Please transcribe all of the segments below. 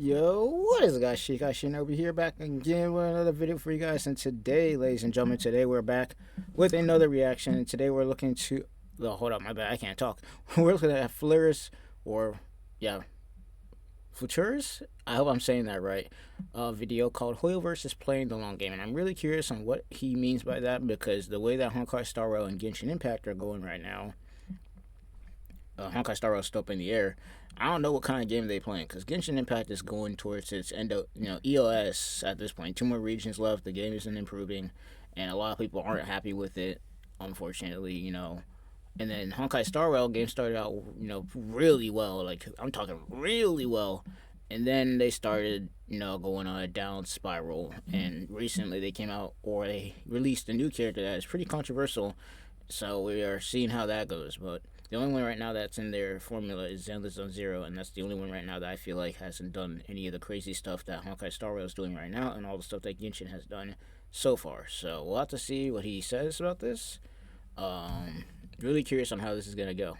Yo, what is it, guys? Shinobi here, back again with another video for you guys. And today, ladies and gentlemen, today we're back with another reaction. And today we're looking to, oh, hold up, my bad, I can't talk. We're looking at Flair's, or yeah, Futures. I hope I'm saying that right. Video called Hoyoverse is playing the long game, and I'm really curious on what he means by that, because the way that Honkai Star Rail and Genshin Impact are going right now, Honkai Star Rail is still up in the air. I don't know what kind of game they playing, because Genshin Impact is going towards its end of, EOS at this point. 2 more regions left. The game isn't improving, and a lot of people aren't happy with it, unfortunately. And then Honkai Star Rail game started out, really well. Like, I'm talking really well. And then they started, going on a down spiral. And recently they came out, or they released a new character that is pretty controversial. So we are seeing how that goes. But the only one right now that's in their formula is Zenless Zone Zero, and that's the only one right now that I feel like hasn't done any of the crazy stuff that Honkai Star Rail is doing right now, and all the stuff that Genshin has done so far. So we'll have to see what he says about this. Really curious on how this is gonna go.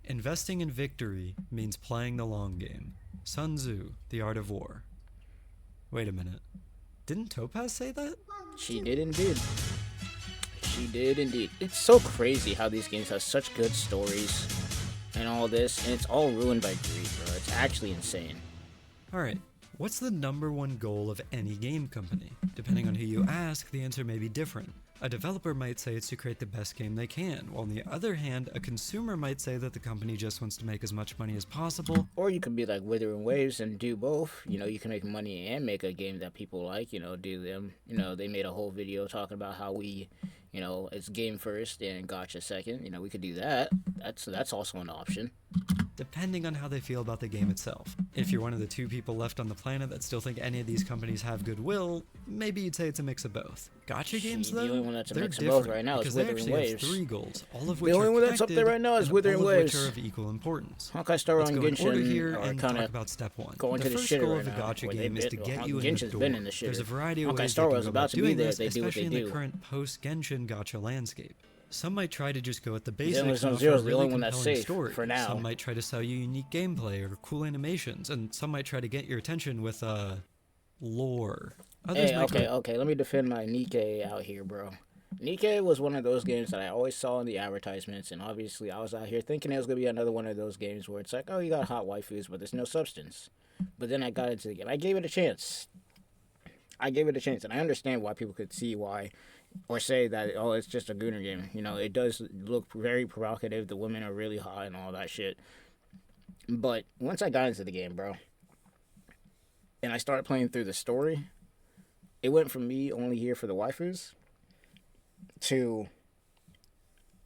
Investing in victory means playing the long game. Sun Tzu, The Art of War. Wait a minute. Didn't Topaz say that? She did indeed. She did indeed. It's so crazy how these games have such good stories and all this, and it's all ruined by greed, bro. It's actually insane. Alright, what's the #1 goal of any game company? Depending on who you ask, the answer may be different. A developer might say it's to create the best game they can, while on the other hand, a consumer might say that the company just wants to make as much money as possible. Or you could be like Withering Waves and do both. You can make money and make a game that people like, do them. They made a whole video talking about how we, it's game first and gotcha second. We could do that. That's also an option. Depending on how they feel about the game itself. If you're one of the 2 people left on the planet that still think any of these companies have goodwill, maybe you'd say it's a mix of both. Gacha games, though, the only one that's a they're mix of different both right now is because they Withering actually Waves. have 3 goals, all of which The only are one that's up there right now is and Withering all of Waves. which are of equal importance. Honkai Star Rail Let's and go in order Genshin here are and kind talk of about step 1. going The to the first shitter goal right of a now. gacha game is to get you in Genshin's the door. been in the shitter. There's a variety of Honkai ways Star they Rail's can go about about to be doing there this, if they do what especially they in the do. current post-Genshin gacha landscape. Some might try to just go with the Zenless basics Zone and Zero offer is a the really only one that's compelling safe story. for now. Some might try to sell you unique gameplay or cool animations, and some might try to get your attention with lore. Others might Okay, let me defend my Nikkei out here, bro. Nikkei was one of those games that I always saw in the advertisements, and obviously I was out here thinking it was going to be another one of those games where it's like, oh, you got hot waifus, but there's no substance. But then I got into the game. I gave it a chance, and I understand why people could see why, or say that, oh, it's just a gooner game. It does look very provocative. The women are really hot and all that shit. But once I got into the game, bro, and I started playing through the story, it went from me only here for the waifus to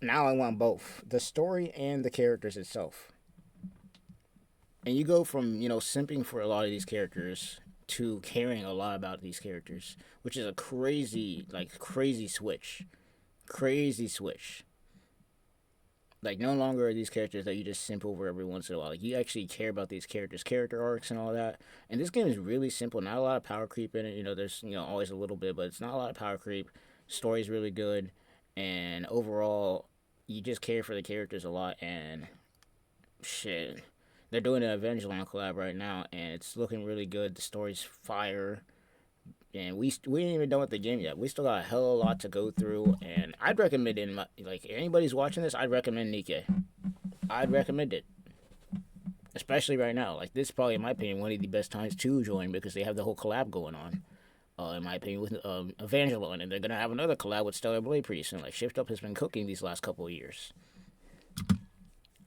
now I want both the story and the characters itself. And you go from, simping for a lot of these characters to caring a lot about these characters, which is a crazy switch. Crazy switch. Like, no longer are these characters that you just simp over every once in a while. Like, you actually care about these characters' character arcs and all that. And this game is really simple. Not a lot of power creep in it. There's, always a little bit, but it's not a lot of power creep. Story's really good. And overall, you just care for the characters a lot. And shit. They're doing an Evangelion collab right now, and it's looking really good. The story's fire. And we ain't even done with the game yet. We still got a hell of a lot to go through, and I'd recommend it. If anybody's watching this, I'd recommend Nikkei. I'd recommend it, especially right now. Like, this is probably, in my opinion, one of the best times to join, because they have the whole collab going on. In my opinion, with Evangelion, and they're gonna have another collab with Stellar Blade pretty soon. Like, Shift Up has been cooking these last couple of years.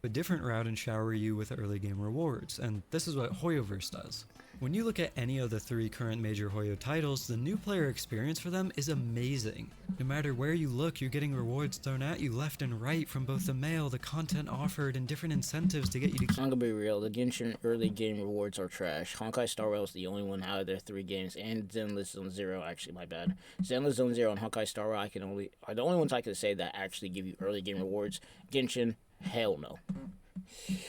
a different route and shower you with early game rewards, and this is what Hoyoverse does. When you look at any of the 3 current major Hoyo titles, the new player experience for them is amazing. No matter where you look, you're getting rewards thrown at you left and right from both the mail, the content offered, and different incentives to get you to keep. I'm gonna be real, the Genshin early game rewards are trash. Honkai Star Rail is the only one out of their 3 games, and Zenless Zone Zero, actually, my bad. Zenless Zone Zero and Honkai Star Rail are the only ones I can say that actually give you early game rewards. Genshin, hell no.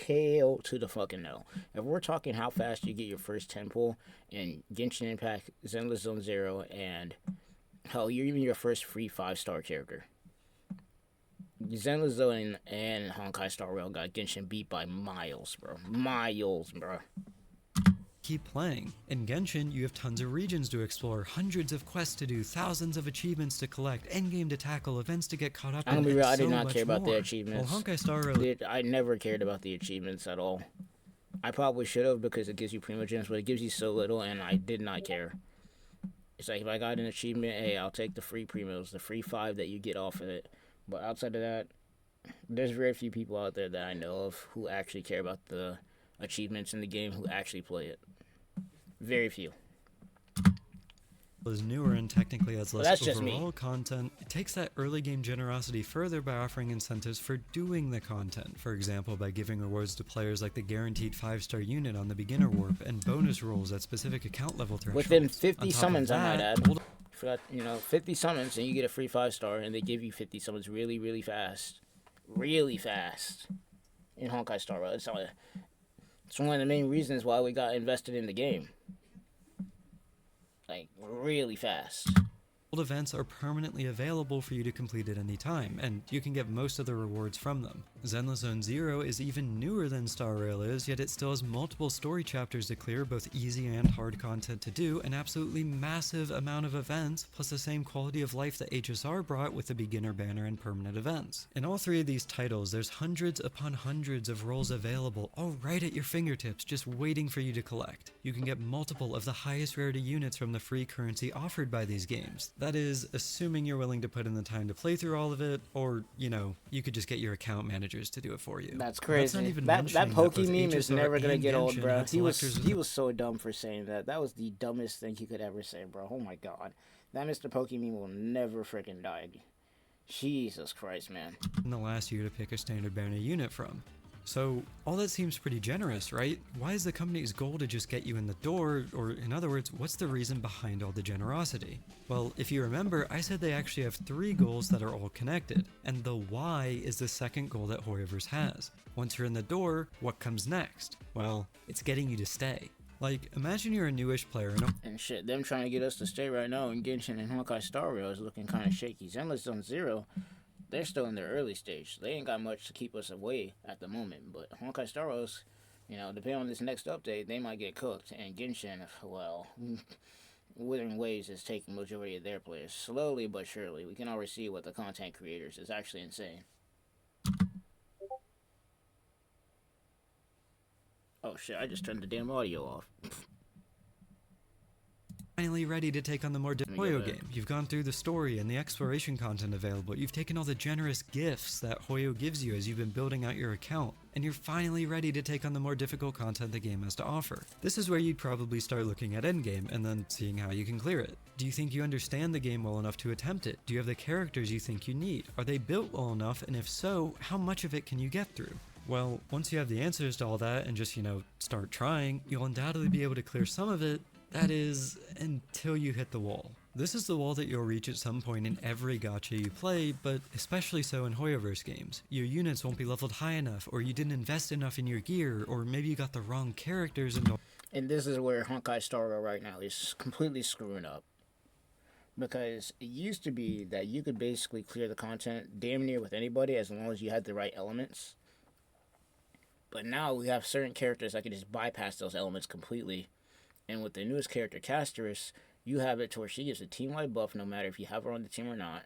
Hell to the fucking no. If we're talking how fast you get your first temple in Genshin Impact, Zenless Zone Zero, and hell, you're even your first free 5-star character. Zenless and Honkai Star Rail got Genshin beat by miles, bro. Miles, bro. Keep playing. In Genshin, you have tons of regions to explore, hundreds of quests to do, thousands of achievements to collect, endgame to tackle, events to get caught up in, I'm gonna be and real, I so did not much care about the more. achievements. While Honkai Star Rail I never cared about the achievements at all. I probably should have because it gives you Primogems, but it gives you so little, and I did not care. It's like if I got an achievement, hey, I'll take the free Primos, the free 5 that you get off of it. But outside of that, there's very few people out there that I know of who actually care about the achievements in the game, who actually play it. Very few. is newer and technically has Well, less that's just overall me. content, it takes that early game generosity further by offering incentives for doing the content. For example, by giving rewards to players like the guaranteed 5-star unit on the beginner warp and bonus rolls at specific account level thresholds. Within 50 On top summons, of I might that, add. Forgot, 50 summons, and you get a free 5-star, and they give you 50 summons really, really fast. Really fast. In Honkai Star Rail. It's one of the main reasons why we got invested in the game. Like, really fast. events are permanently available for you to complete at any time, and you can get most of the rewards from them. Zenless Zone Zero is even newer than Star Rail is, yet it still has multiple story chapters to clear, both easy and hard content to do, an absolutely massive amount of events, plus the same quality of life that HSR brought with the beginner banner and permanent events. In all three of these titles, there's hundreds upon hundreds of roles available, all right at your fingertips, just waiting for you to collect. You can get multiple of the highest rarity units from the free currency offered by these games. That is, assuming you're willing to put in the time to play through all of it, or, you could just get your account managers to do it for you. That's crazy. That's not even That Poke both meme is HSR never gonna and get old, Genshin bro. had He selectors was so dumb for saying that. That was the dumbest thing he could ever say, bro. Oh my god. That Mr. Poke meme will never freaking die. Jesus Christ, man. in the last year to pick a standard banner unit from. So, all that seems pretty generous, right? Why is the company's goal to just get you in the door, or in other words, what's the reason behind all the generosity? Well, if you remember, I said they actually have 3 goals that are all connected, and the why is the second goal that Hoyoverse has. Once you're in the door, what comes next? Well, it's getting you to stay. Like, imagine you're a newish player and shit, them trying to get us to stay right now in Genshin and Honkai Star Rail is looking kind of shaky. Zenless Zone Zero, they're still in their early stage. They ain't got much to keep us away at the moment. But Honkai Star Rail's, depending on this next update, they might get cooked. And Genshin, well, Withering Waves is taking majority of their players. Slowly but surely. We can already see what the content creators is actually insane. Oh shit, I just turned the damn audio off. finally ready to take on the more Hoyo game. You've gone through the story and the exploration content available. You've taken all the generous gifts that Hoyo gives you as you've been building out your account, and you're finally ready to take on the more difficult content the game has to offer. This is where you'd probably start looking at endgame and then seeing how you can clear it. Do you think you understand the game well enough to attempt it? Do you have the characters you think you need? Are they built well enough, and if so, how much of it can you get through? Well, once you have the answers to all that and just, start trying, you'll undoubtedly be able to clear some of it. That is, until you hit the wall. This is the wall that you'll reach at some point in every gacha you play, but especially so in Hoyoverse games. Your units won't be leveled high enough, or you didn't invest enough in your gear, or maybe you got the wrong characters And this is where Honkai Star Rail right now is completely screwing up. Because it used to be that you could basically clear the content damn near with anybody as long as you had the right elements. But now we have certain characters that can just bypass those elements completely. And with the newest character, Casterus, you have it to where she gives a team-wide buff no matter if you have her on the team or not,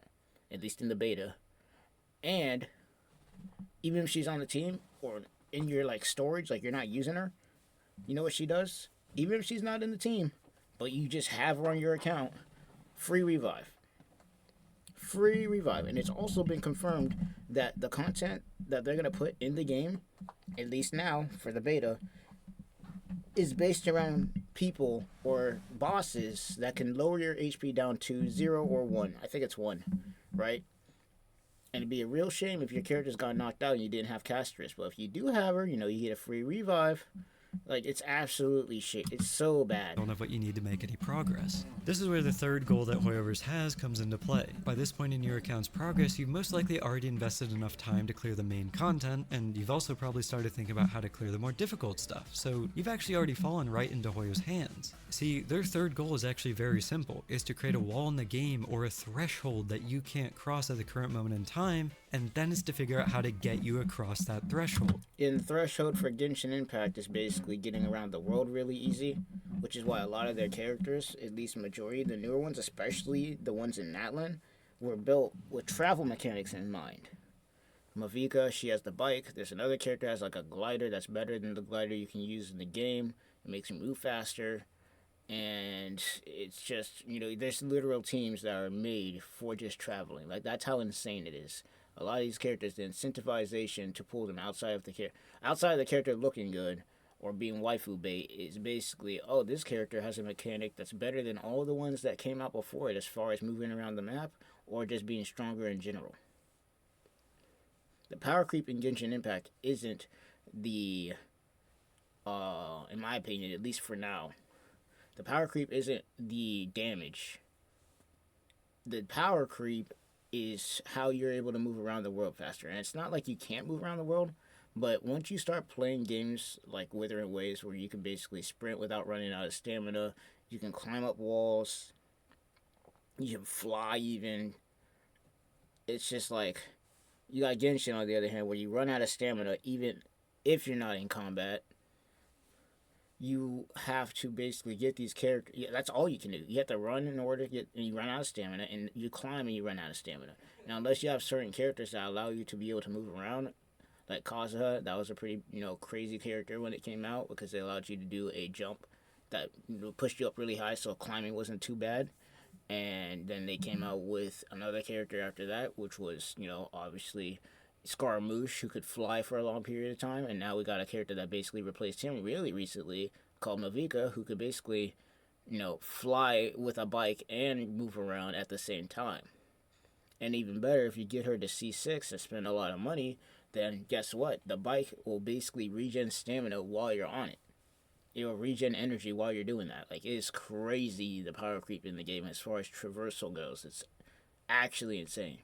at least in the beta. And even if she's on the team or in your storage, you're not using her, you know what she does? Even if she's not in the team, but you just have her on your account, free revive. Free revive. And it's also been confirmed that the content that they're going to put in the game, at least now for the beta, is based around people or bosses that can lower your HP down to 0 or 1. I think it's 1, right? And it'd be a real shame if your character's got knocked out and you didn't have Casterus. But if you do have her, you get a free revive. It's absolutely shit. It's so bad. Don't have what you need to make any progress. This is where the third goal that Hoyoverse has comes into play. By this point in your account's progress, you've most likely already invested enough time to clear the main content, and you've also probably started thinking about how to clear the more difficult stuff, so you've actually already fallen right into Hoyo's hands. See, their third goal is actually very simple, is to create a wall in the game or a threshold that you can't cross at the current moment in time and then it's to figure out how to get you across that threshold. In threshold for Genshin Impact is basically getting around the world really easy, which is why a lot of their characters, at least majority, the newer ones, especially the ones in Natlan, were built with travel mechanics in mind. Mavika, she has the bike. There's another character that has like a glider that's better than the glider you can use in the game. It makes you move faster. And it's just, there's literal teams that are made for just traveling. Like, that's how insane it is. A lot of these characters, the incentivization to pull them outside of the character looking good or being waifu bait is basically, oh, this character has a mechanic that's better than all the ones that came out before it as far as moving around the map or just being stronger in general. The power creep in Genshin Impact isn't the, in my opinion, at least for now, the power creep isn't the damage. The power creep is how you're able to move around the world faster. And it's not like you can't move around the world, but once you start playing games like Withering Waves, where you can basically sprint without running out of stamina, you can climb up walls, you can fly even. It's just like, you got Genshin on the other hand, where you run out of stamina even if you're not in combat. You have to basically get these characters. Yeah, that's all you can do. You have to run in order to get, and you run out of stamina, and you climb and you run out of stamina. Now, unless you have certain characters that allow you to be able to move around, like Kazuha, that was a pretty, crazy character when it came out because they allowed you to do a jump that pushed you up really high, so climbing wasn't too bad. And then they came out with another character after that, which was, obviously Scaramouche, who could fly for a long period of time, and now we got a character that basically replaced him really recently called Mavika, who could basically, fly with a bike and move around at the same time. And even better, if you get her to C6 and spend a lot of money, then guess what? The bike will basically regen stamina while you're on it. It will regen energy while you're doing that. Like, it is crazy, the power creep in the game as far as traversal goes. It's actually insane.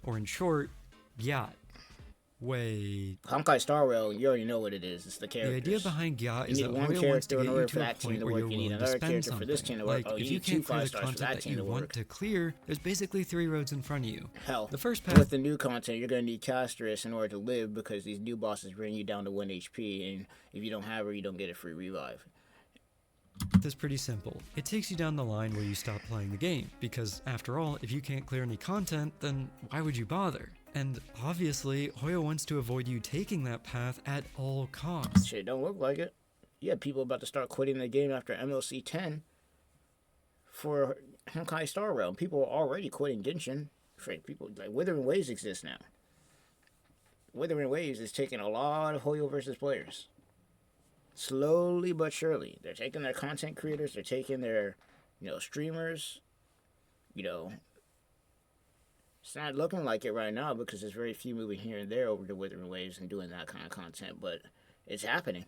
Or in short, Gyat. Wait. Honkai Star Rail, you already know what it is. It's the characters. The idea behind Gyat is you that need one Hoyo wants to character get in you order to for a that team point to where work. you're You need willing to another spend character for this something. team to work. Like, Oh, you if you need two can't clear the 5-stars for content that that team you to want work. to clear, there's basically 3 roads in front of you. Hell, The first path with the new content, you're going to need Castress in order to live because these new bosses bring you down to 1 HP, and if you don't have her, you don't get a free revive. is pretty simple. It takes you down the line where you stop playing the game, because after all, if you can't clear any content, then why would you bother? And obviously, Hoyo wants to avoid you taking that path at all costs. Shit, don't look like it. You have people about to start quitting the game after MLC 10 for Honkai Star Rail. People are already quitting Genshin. People like Withering Waves exists now. Withering Waves is taking a lot of Hoyoverse players. Slowly but surely. They're taking their content creators, they're taking their, streamers. It's not looking like it right now because there's very few moving here and there over to Withering Waves and doing that kind of content, but it's happening.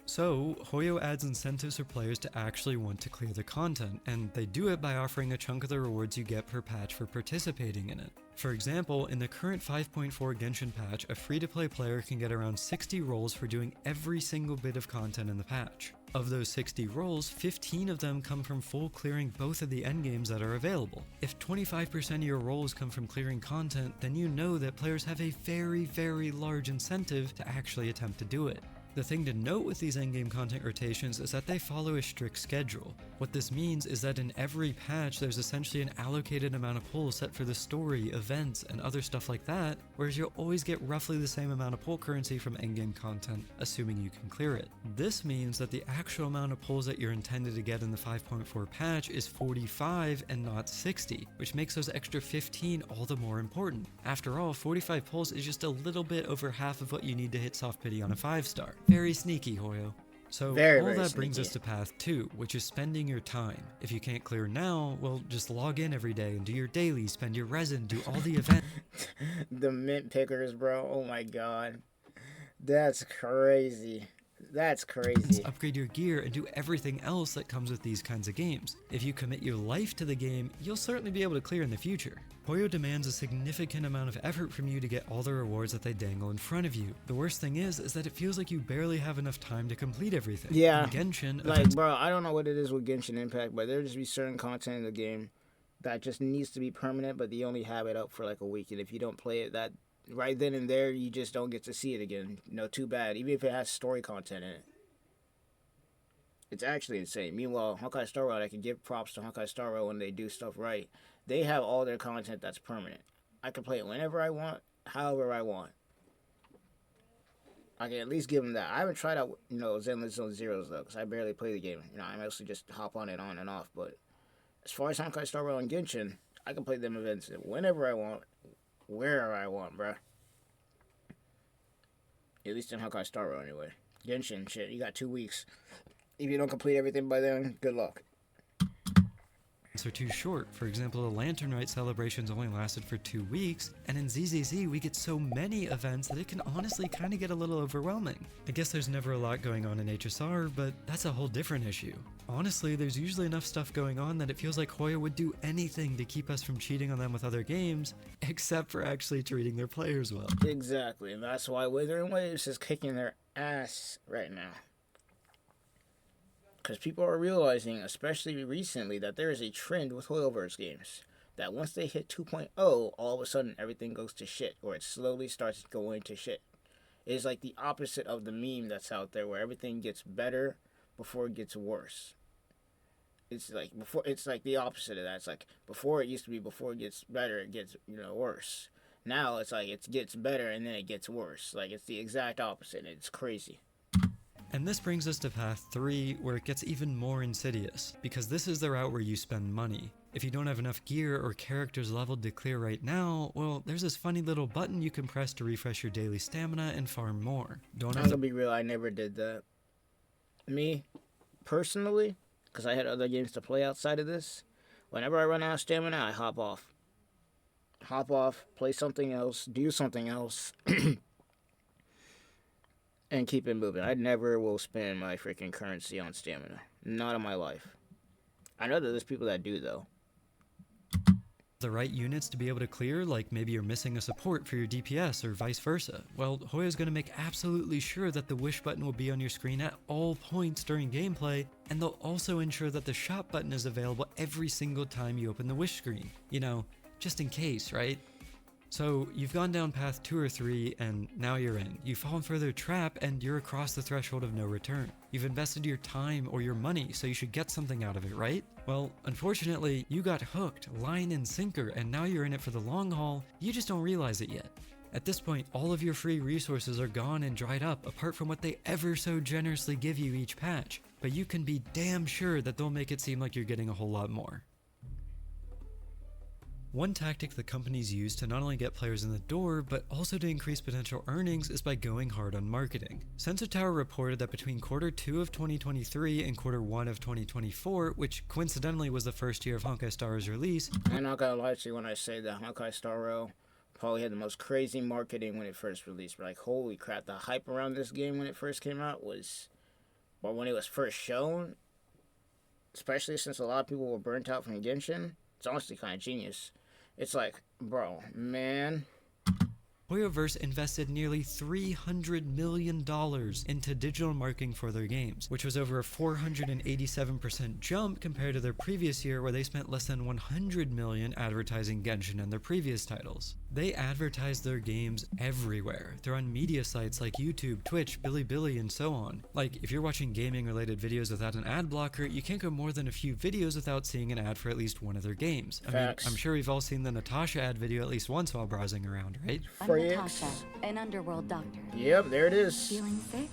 So, Hoyo adds incentives for players to actually want to clear the content, and they do it by offering a chunk of the rewards you get per patch for participating in it. For example, in the current 5.4 Genshin patch, a free-to-play player can get around 60 rolls for doing every single bit of content in the patch. Of those 60 rolls, 15 of them come from full clearing both of the endgames that are available. If 25% of your rolls come from clearing content, then you know that players have a very, very large incentive to actually attempt to do it. The thing to note with these endgame content rotations is that they follow a strict schedule. What this means is that in every patch there's essentially an allocated amount of pulls set for the story, events, and other stuff like that, whereas you'll always get roughly the same amount of pull currency from endgame content, assuming you can clear it. This means that the actual amount of pulls that you're intended to get in the 5.4 patch is 45 and not 60, which makes those extra 15 all the more important. After all, 45 pulls is just a little bit over half of what you need to hit soft pity on a 5-star. Very sneaky, Hoyo. So all that brings us to path 2, which is spending your time. If you can't clear now, well, just log in every day and do your daily, spend your resin, do all the events. The mint pickers, bro. Oh my god. That's crazy. That's crazy. Upgrade your gear and do everything else that comes with these kinds of games. If you commit your life to the game, you'll certainly be able to clear in the future. Hoyo demands a significant amount of effort from you to get all the rewards that they dangle in front of you. The worst thing is that it feels like you barely have enough time to complete everything. Yeah. In Genshin, like, bro, I don't know what it is with Genshin Impact, but there just be certain content in the game that just needs to be permanent, but they only have it up for like a week, and if you don't play it that right then and there, you just don't get to see it again. No, too bad. Even if it has story content in it, it's actually insane. Meanwhile, Honkai Star Rail, I can give props to Honkai Star Rail when they do stuff right. They have all their content that's permanent. I can play it whenever I want, however I want. I can at least give them that. I haven't tried out, Zenless Zone Zeros though, because I barely play the game. I mostly just hop on it on and off. But as far as Honkai Star Rail and Genshin, I can play them events whenever I want, wherever I want, bruh. At least in Honkai Star Rail, anyway. Genshin, shit, you got 2 weeks. If you don't complete everything by then, good luck. Are too short. For example, the Lantern Rite celebrations only lasted for 2 weeks, and in ZZZ we get so many events that it can honestly kind of get a little overwhelming. I guess there's never a lot going on in HSR, but that's a whole different issue. Honestly, there's usually enough stuff going on that it feels like Hoyo would do anything to keep us from cheating on them with other games, except for actually treating their players well. Exactly, and that's why Withering Waves is kicking their ass right now. Because people are realizing, especially recently, that there is a trend with Hoyoverse games. That once they hit 2.0, all of a sudden everything goes to shit, or it slowly starts going to shit. It is like the opposite of the meme that's out there, where everything gets better before it gets worse. It's like the opposite of that. It's like before it used to be before it gets better, it gets worse. Now it's like it gets better and then it gets worse. Like it's the exact opposite. It's crazy. And this brings us to path 3, where it gets even more insidious, because this is the route where you spend money. If you don't have enough gear or characters leveled to clear right now, well, there's this funny little button you can press to refresh your daily stamina and farm more. I'm gonna be real, I never did that. Me, personally, because I had other games to play outside of this, whenever I run out of stamina, I hop off. Hop off, play something else, do something else. And keep it moving. I never will spend my freaking currency on stamina. Not in my life. I know that there's people that do, though. The right units to be able to clear, like maybe you're missing a support for your DPS or vice versa. Well, Hoyo's going to make absolutely sure that the wish button will be on your screen at all points during gameplay, and they'll also ensure that the shop button is available every single time you open the wish screen. Just in case, right? So you've gone down path 2 or 3, and now you're in. You've fallen for their trap, and you're across the threshold of no return. You've invested your time or your money, so you should get something out of it, right? Well, unfortunately, you got hooked, line and sinker, and now you're in it for the long haul. You just don't realize it yet. At this point, all of your free resources are gone and dried up, apart from what they ever so generously give you each patch. But you can be damn sure that they'll make it seem like you're getting a whole lot more. One tactic that companies use to not only get players in the door, but also to increase potential earnings is by going hard on marketing. Sensor Tower reported that between Q2 of 2023 and Q1 of 2024, which coincidentally was the first year of Honkai Star Rail's release... I'm not gonna lie to you when I say that Honkai Star Rail probably had the most crazy marketing when it first released. But like, holy crap, the hype around this game when it first came out was... But when it was first shown, especially since a lot of people were burnt out from Genshin, it's honestly kind of genius. It's like, bro, man. Hoyoverse invested nearly $300 million into digital marketing for their games, which was over a 487% jump compared to their previous year where they spent less than $100 million advertising Genshin and their previous titles. They advertise their games everywhere. They're on media sites like YouTube, Twitch, Bilibili, and so on. Like, if you're watching gaming-related videos without an ad blocker, you can't go more than a few videos without seeing an ad for at least one of their games. Facts. I'm sure we've all seen the Natasha ad video at least once while browsing around, right? I'm Natasha, an underworld doctor. Yep, there it is. Feeling sick?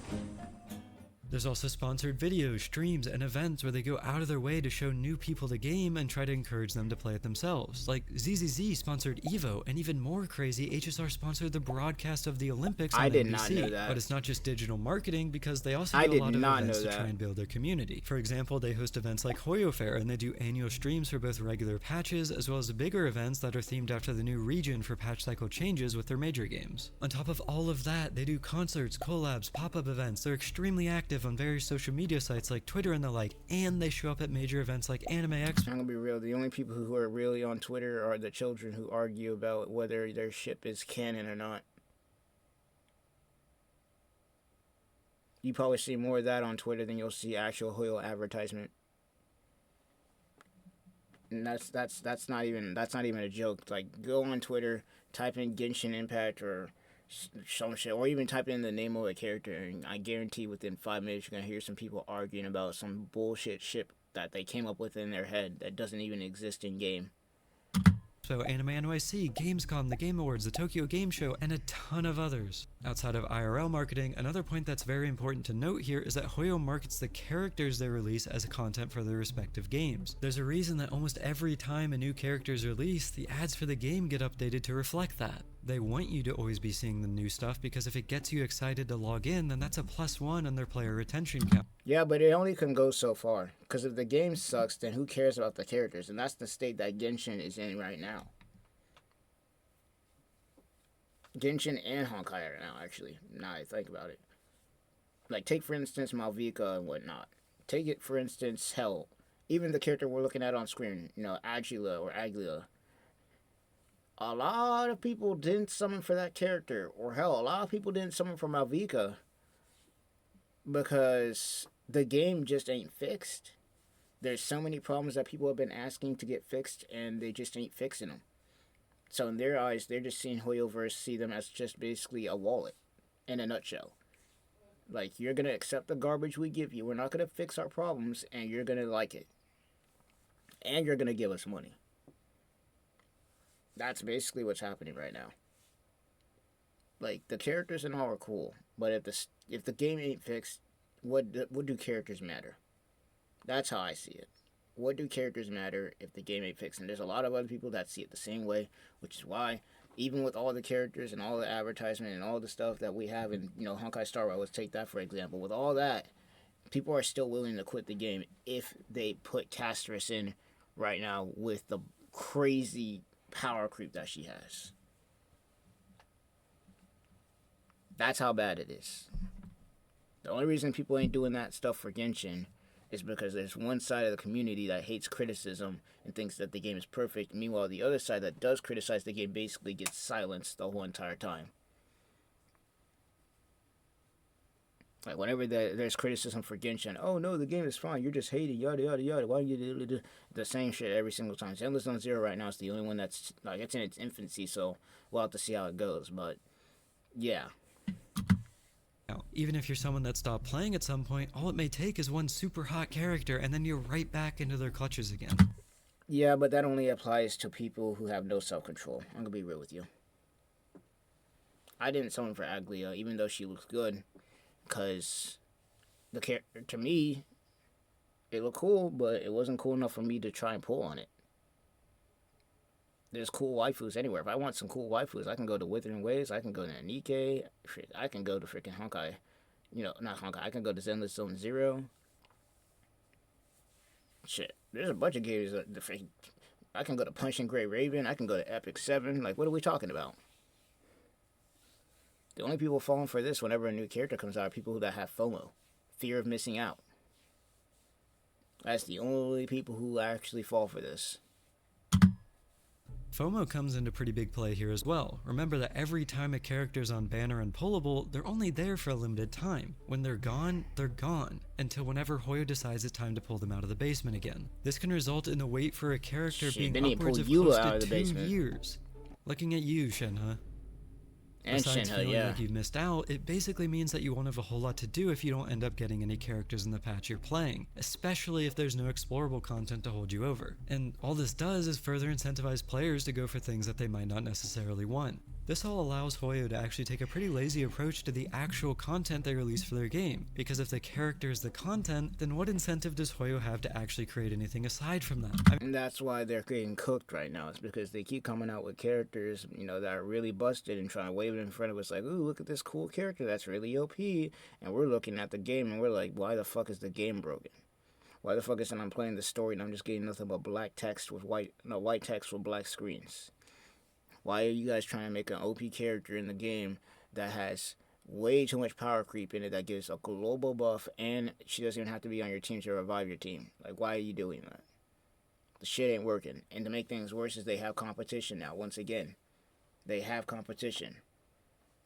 There's also sponsored videos, streams, and events where they go out of their way to show new people the game and try to encourage them to play it themselves. Like ZZZ sponsored EVO, and even more crazy, HSR sponsored the broadcast of the Olympics on I did NBC. not know that. But it's not just digital marketing, because they also I do a did lot of not events know to try that. and build their community. For example, they host events like Hoyoverse, and they do annual streams for both regular patches as well as bigger events that are themed after the new region for patch cycle changes with their major games. On top of all of that, they do concerts, collabs, pop-up events. They're extremely active on various social media sites like Twitter and the like, and they show up at major events like Anime Expo. I'm gonna be real. The only people who are really on Twitter are the children who argue about whether their ship is canon or not. You probably see more of that on Twitter than you'll see actual Hoyo advertisement. And that's not even a joke. Like, go on Twitter, type in Genshin Impact or some shit, or even type in the name of a character, and I guarantee within 5 minutes you're gonna hear some people arguing about some bullshit shit that they came up with in their head that doesn't even exist in game. So Anime NYC, Gamescom, the Game Awards, the Tokyo Game Show, and a ton of others. Outside of IRL marketing, another point that's very important to note here is that Hoyo markets the characters they release as content for their respective games. There's a reason that almost every time a new character is released, the ads for the game get updated to reflect that. They want you to always be seeing the new stuff because if it gets you excited to log in, then that's a +1 on their player retention count. Yeah, but it only can go so far. Because if the game sucks, then who cares about the characters? And that's the state that Genshin is in right now. Genshin and Honkai right now, actually. Now I think about it. Like, take for instance Malvika and whatnot. Take it for instance, hell, even the character we're looking at on screen, Agila or Aglia. A lot of people didn't summon for that character. Or hell, a lot of people didn't summon for Malvika because the game just ain't fixed. There's so many problems that people have been asking to get fixed, and they just ain't fixing them. So in their eyes, they're just seeing Hoyoverse, see them as just basically a wallet, in a nutshell. Like, you're going to accept the garbage we give you, we're not going to fix our problems, and you're going to like it. And you're going to give us money. That's basically what's happening right now. Like, the characters and all are cool, but if the game ain't fixed, what do characters matter? That's how I see it. What do characters matter if the game ain't fixed? And there's a lot of other people that see it the same way, which is why, even with all the characters and all the advertisement and all the stuff that we have in, Honkai Star Rail, let's take that for example. With all that, people are still willing to quit the game if they put Castris in right now with the crazy power creep that she has. That's how bad it is. The only reason people ain't doing that stuff for Genshin is because there's one side of the community that hates criticism and thinks that the game is perfect. Meanwhile, the other side that does criticize the game basically gets silenced the whole entire time. Like, whenever there's criticism for Genshin, oh no, the game is fine, you're just hating, yada yada yada, why you do the same shit every single time. Zenless Zone Zero right now is the only one that's, like, it's in its infancy, so we'll have to see how it goes, but yeah. Now, even if you're someone that stopped playing at some point, all it may take is one super hot character and then you're right back into their clutches again. Yeah, but that only applies to people who have no self-control. I'm gonna be real with you. I didn't summon for Aglia, even though she looks good, because the character, to me, it looked cool, but it wasn't cool enough for me to try and pull on it. There's cool waifus anywhere. If I want some cool waifus, I can go to Withering Waves, I can go to Nikkei, I can go to freaking Honkai. Not Honkai, I can go to Zenless Zone Zero. Shit, there's a bunch of games that I can go to Punch and Grey Raven, I can go to Epic 7. Like, what are we talking about? The only people falling for this whenever a new character comes out are people that have FOMO, fear of missing out. That's the only people who actually fall for this. FOMO comes into pretty big play here as well. Remember that every time a character's on banner and pullable, they're only there for a limited time. When they're gone, until whenever Hoyo decides it's time to pull them out of the basement again. This can result in the wait for a character being upwards of close to 2 years. Looking at you, Shenhe. And Besides Shenhe, feeling yeah. like you've missed out, it basically means that you won't have a whole lot to do if you don't end up getting any characters in the patch you're playing, especially if there's no explorable content to hold you over. And all this does is further incentivize players to go for things that they might not necessarily want. This all allows Hoyo to actually take a pretty lazy approach to the actual content they release for their game, because if the character is the content, then what incentive does Hoyo have to actually create anything aside from that? And that's why they're getting cooked right now. It's because they keep coming out with characters, that are really busted and trying to wave it in front of us like, ooh, look at this cool character that's really OP. And we're looking at the game and we're like, why the fuck is the game broken? Why the fuck is it I'm playing the story and I'm just getting nothing but white text with black screens? Why are you guys trying to make an OP character in the game that has way too much power creep in it that gives a global buff and she doesn't even have to be on your team to revive your team? Like, why are you doing that? The shit ain't working. And to make things worse is they have competition now. Once again, they have competition.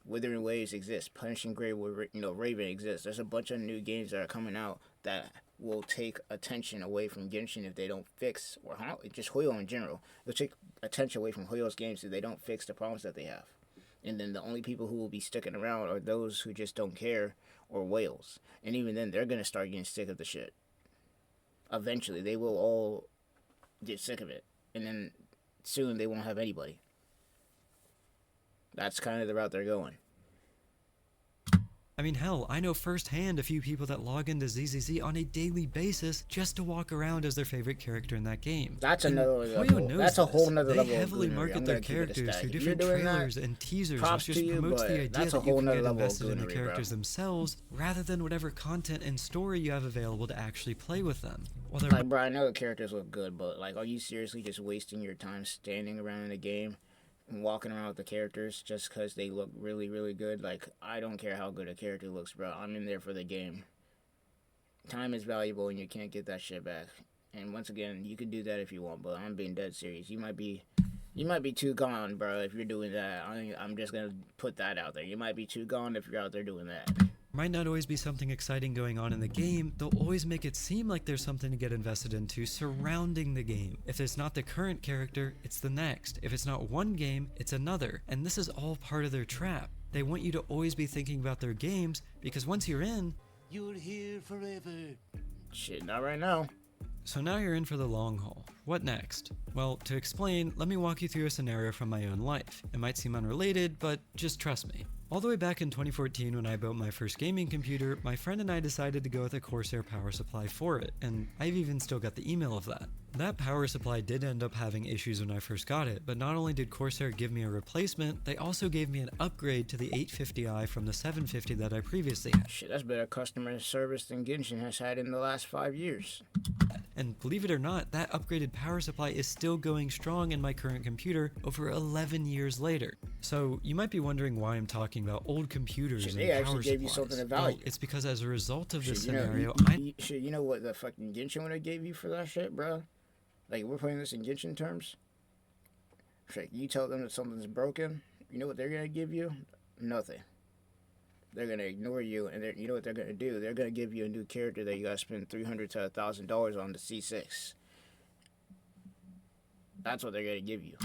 Withering Waves exists. Punishing Grey, Raven exists. There's a bunch of new games that are coming out that will take attention away from Genshin if they don't fix, or just Hoyo in general. They'll take attention away from Hoyo's games if they don't fix the problems that they have. And then the only people who will be sticking around are those who just don't care, or whales. And even then, they're gonna start getting sick of the shit. Eventually, they will all get sick of it, and then soon they won't have anybody. That's kind of the route they're going. I mean, hell, I know firsthand a few people that log into ZZZ on a daily basis just to walk around as their favorite character in that game. That's and another Hoyo level. knows That's a whole nother they level. They heavily of market their characters through different trailers and teasers, which just promotes the idea that you can get invested in the characters themselves, rather than whatever content and story you have available to actually play with them. Well, like, bro, I know the characters look good, but like, are you seriously just wasting your time standing around in a game and walking around with the characters just because they look really, really good? Like, I don't care how good a character looks, bro. I'm in there for the game. Time is valuable, and you can't get that shit back. And once again, you can do that if you want, but I'm being dead serious. You might be too gone, bro, if you're doing that. I'm just gonna put that out there. You might be too gone if you're out there doing that. Might not always be something exciting going on in the game, they'll always make it seem like there's something to get invested into surrounding the game. If it's not the current character, it's the next. If it's not one game, it's another. And this is all part of their trap. They want you to always be thinking about their games, because once you're in, you're here forever. Shit, not right now. So now you're in for the long haul. What next? Well, to explain, let me walk you through a scenario from my own life. It might seem unrelated, but just trust me. All the way back in 2014 when I built my first gaming computer, my friend and I decided to go with a Corsair power supply for it, and I've even still got the email of that. That power supply did end up having issues when I first got it, but not only did Corsair give me a replacement, they also gave me an upgrade to the 850i from the 750 that I previously had. Shit, that's better customer service than Genshin has had in the last 5 years. And believe it or not, that upgraded power supply is still going strong in my current computer over 11 years later. So you might be wondering why I'm talking about old computers and they power actually gave you supplies. something of value. Well, it's because as a result of this scenario, you know what the fucking Genshin would have gave you for that shit, bro? Like, we're putting this in Genshin terms. Shit, you tell them that something's broken, you know what they're gonna give you? Nothing. They're gonna ignore you, and you know what they're gonna do? They're gonna give you a new character that you gotta spend $300 to $1,000 on to C6. That's what they're gonna give you.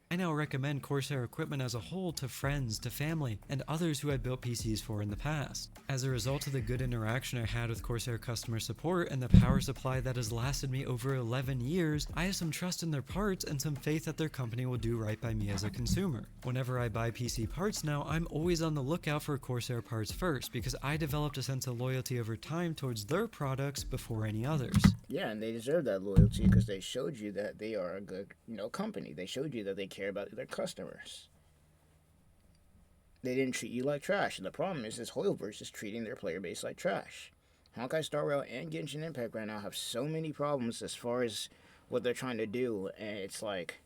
I now recommend Corsair equipment as a whole to friends, to family, and others who I'd built PCs for in the past. As a result of the good interaction I had with Corsair customer support and the power supply that has lasted me over 11 years, I have some trust in their parts and some faith that their company will do right by me as a consumer. Whenever I buy PC parts now, I'm always on the lookout for Corsair parts first, because I developed a sense of loyalty over time towards their products before any others. Yeah, and they deserve that loyalty because they showed you that they are a good, company. They showed you that they care about their customers. They didn't treat you like trash. And the problem is Hoyoverse is treating their player base like trash. Honkai Star Rail and Genshin Impact right now have so many problems as far as what they're trying to do, and it's like,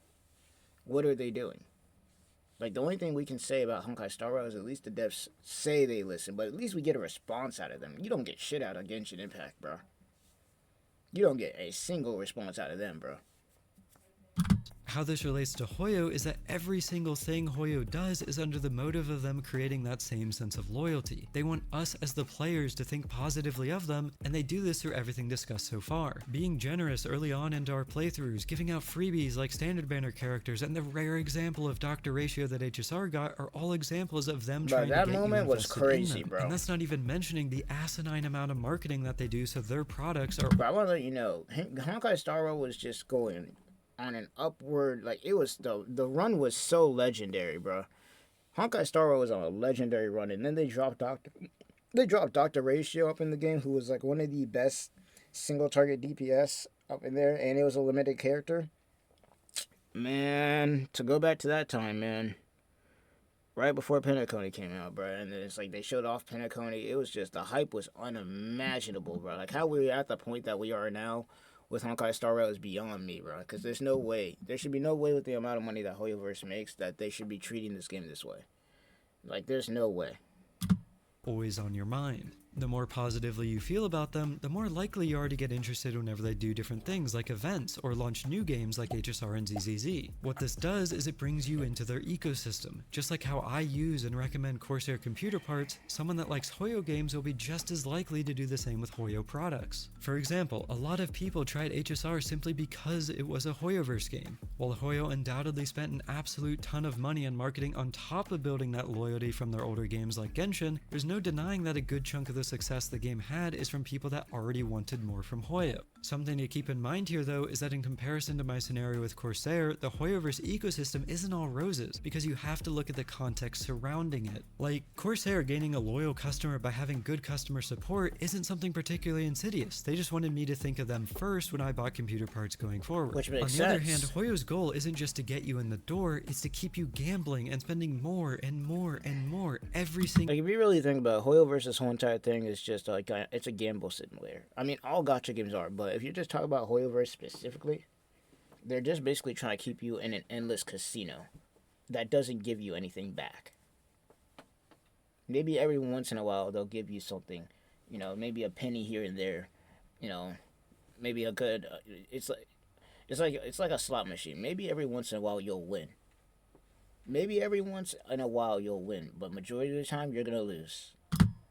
what are they doing? Like, the only thing we can say about Honkai Star Rail is at least the devs say they listen, but at least we get a response out of them. You don't get shit out of Genshin Impact, bro. You don't get a single response out of them, bro. How this relates to Hoyo is that every single thing Hoyo does is under the motive of them creating that same sense of loyalty. They want us as the players to think positively of them, and they do this through everything discussed so far. Being generous early on into our playthroughs, giving out freebies like standard banner characters, and the rare example of Dr. Ratio that HSR got are all examples of them trying to get you invested was crazy, in them. bro. And that's not even mentioning the asinine amount of marketing that they do so their products are... But I want to let you know, Honkai Star Rail was just going on an upward, like, it was, the run was so legendary, bro. Honkai Star Rail was on a legendary run, and then they dropped Dr. Ratio up in the game, who was like one of the best single target DPS up in there, and it was a limited character. Man, to go back to that time, man, right before Penacony came out, bro, and then it's like they showed off Penacony. It was just, the hype was unimaginable, bro. Like, how we were at the point that we are now with Honkai Star Rail is beyond me, bro. Because there's no way. There should be no way with the amount of money that Hoyoverse makes that they should be treating this game this way. Like, there's no way. Always on your mind. The more positively you feel about them, the more likely you are to get interested whenever they do different things like events or launch new games like HSR and ZZZ. What this does is it brings you into their ecosystem. Just like how I use and recommend Corsair computer parts, someone that likes Hoyo games will be just as likely to do the same with Hoyo products. For example, a lot of people tried HSR simply because it was a Hoyoverse game. While Hoyo undoubtedly spent an absolute ton of money on marketing on top of building that loyalty from their older games like Genshin, there's no denying that a good chunk of the success the game had is from people that already wanted more from Hoyo. Something to keep in mind here though is that in comparison to my scenario with Corsair, the Hoyoverse ecosystem isn't all roses, because you have to look at the context surrounding it. Like, Corsair gaining a loyal customer by having good customer support isn't something particularly insidious. They just wanted me to think of them first when I bought computer parts going forward. Which makes On the other sense. hand, Hoyo's goal isn't just to get you in the door, it's to keep you gambling and spending more and more and more every single Like, if you really think about it, Hoyoverse, this whole entire thing is just like it's a gamble simulator. I mean, all gacha games are, but if you just talk about Hoyoverse specifically, they're just basically trying to keep you in an endless casino that doesn't give you anything back. Maybe every once in a while they'll give you something, you know, maybe a penny here and there, you know, maybe a good. It's like a slot machine. Maybe every once in a while you'll win. Maybe every once in a while you'll win, but majority of the time you're gonna lose.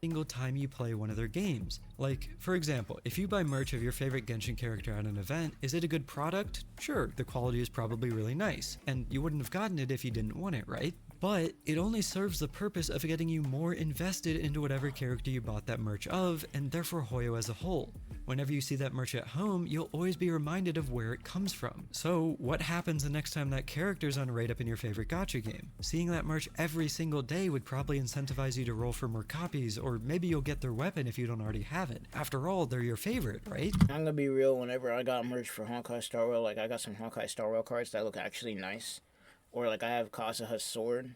single time you play one of their games. Like, for example, if you buy merch of your favorite Genshin character at an event, is it a good product? Sure, the quality is probably really nice, and you wouldn't have gotten it if you didn't want it, right? But it only serves the purpose of getting you more invested into whatever character you bought that merch of, and therefore Hoyo as a whole. Whenever you see that merch at home, you'll always be reminded of where it comes from. So what happens the next time that character's on a rate up in your favorite gacha game? Seeing that merch every single day would probably incentivize you to roll for more copies, or maybe you'll get their weapon if you don't already have it. After all, they're your favorite, right? I'm gonna be real, whenever I got merch for Honkai Star Rail, like I got some Honkai Star Rail cards that look actually nice. Or like I have Kazuha's sword,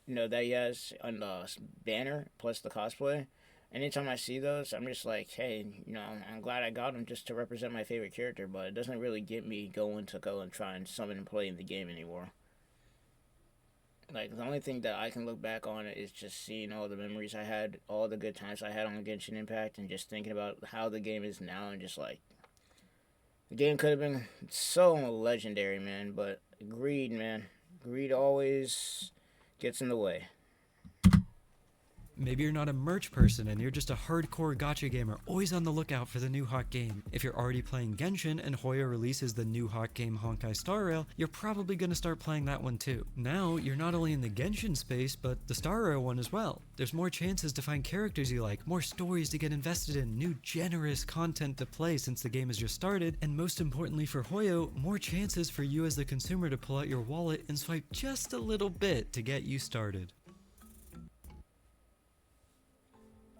you know, that he has on the banner, plus the cosplay. Anytime I see those, I'm just like, hey, you know, I'm glad I got them just to represent my favorite character, but it doesn't really get me going to go and try and summon and play in the game anymore. Like, the only thing that I can look back on is just seeing all the memories I had, all the good times I had on Genshin Impact, and just thinking about how the game is now, and just like, the game could have been so legendary, man, but greed, man. Greed always gets in the way. Maybe you're not a merch person and you're just a hardcore gacha gamer, always on the lookout for the new hot game. If you're already playing Genshin and Hoyo releases the new hot game Honkai Star Rail, you're probably going to start playing that one too. Now, you're not only in the Genshin space, but the Star Rail one as well. There's more chances to find characters you like, more stories to get invested in, new generous content to play since the game has just started, and most importantly for Hoyo, more chances for you as the consumer to pull out your wallet and swipe just a little bit to get you started.